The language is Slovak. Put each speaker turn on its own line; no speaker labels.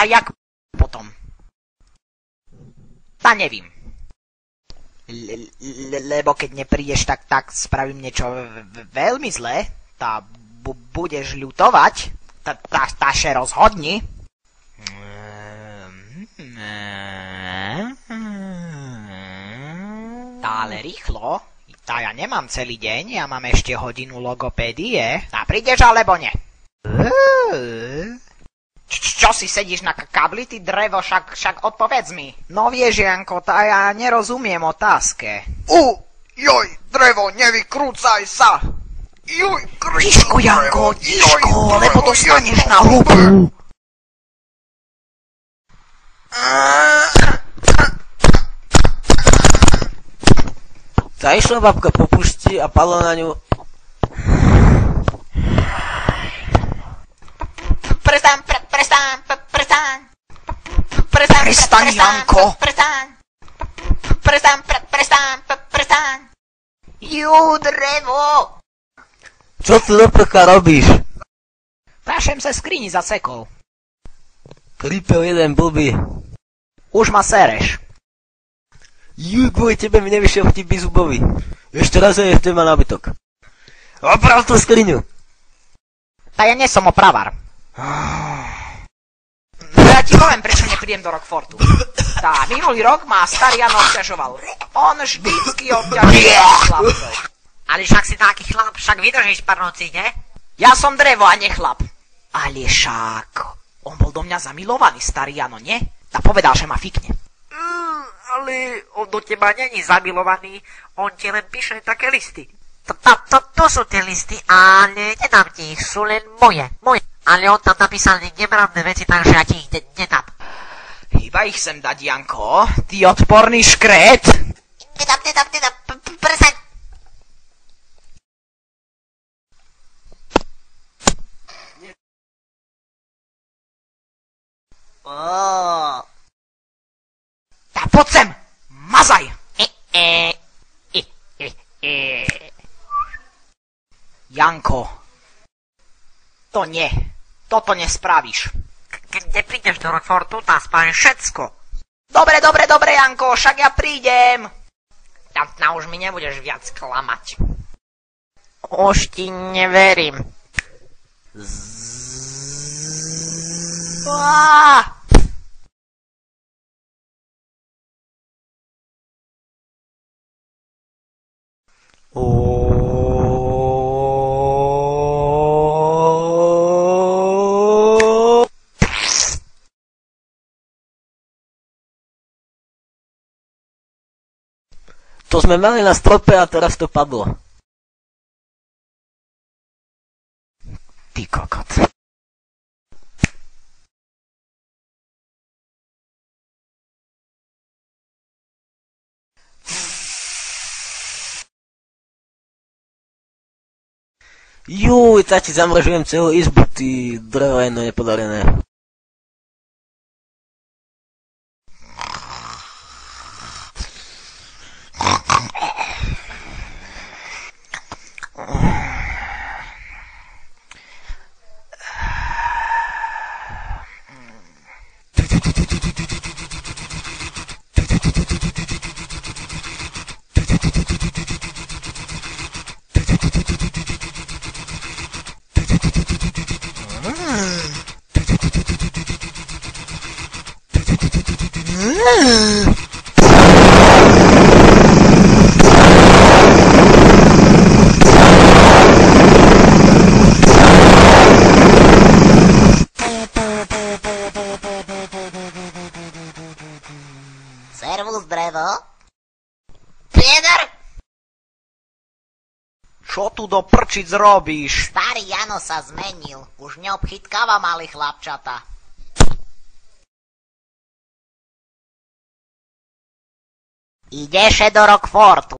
Tá jak potom? Tá nevím. Lebo keď neprídeš, tak spravím niečo veľmi zlé. Tá budeš ľutovať. Tá še rozhodni. Tá ale rýchlo. Tá ja nemám celý deň, ja mám ešte hodinu logopédie. Tá prídeš alebo nie? Čo si sedíš na kabli, ty drevo, však odpovedz mi. No vieš, Janko, tá ja nerozumiem otázke.
Joj, drevo, nevykrúcaj sa! Juj,
Tiško, Janko, tiško, lebo dostaneš na hubu.
Tá išla babka po pušti a padla na ňu.
Prestaň, Janko. Prestaň. Jú, drevo.
Čo tu do peka robíš?
Prašem sa skrini zasekol.
Klipel jeden blbý.
Už ma sereš.
Juj, kvôli tebe mi nevyšiel vtip zubovi. Ešte raz je v téma nábytok. Oprav tú skriňu.
Tá ja nie som opravar. Ja ti poviem, prečo neprídem do Rockfortu. Tá, minulý rok ma starý Jano obťažoval. On vždycky obťažoval chlapcov.
Ale však si taký chlap, však vydržíš pár nocí, ne?
Ja som drevo a nie chlap. Ale však, on bol do mňa zamilovaný, starý Jano, nie? Tá povedal, že ma fikne.
Ale on do teba není zamilovaný, on ti len píše také listy. To sú tie listy, ale nedám ti ich, sú len moje. Ale on tam napísal nemravné veci, takže ja ti ich nedám.
Iba ich sem dať, Janko, ty odporný škret.
Nedám, prestaň.
Tá poď sem, mazaj. Janko, to nie, toto nespravíš.
Keď neprídeš do Rockfortu, tá spravíš všetko.
Dobre, Janko, však ja prídem.
Tam už mi nebudeš viac klamať.
Už ti neverím.
To sme mali na strope a teraz to padlo.
Ty kokot.
Juj, tak ti zamražujem celú izbu, ty dreveno nepodarené.
Servus, drevo.
Pieder! Čo tu do prčic robíš?
Starý Jano sa zmenil. Už neobchytkáva malý chlapčata. Ideš do Rockfortu.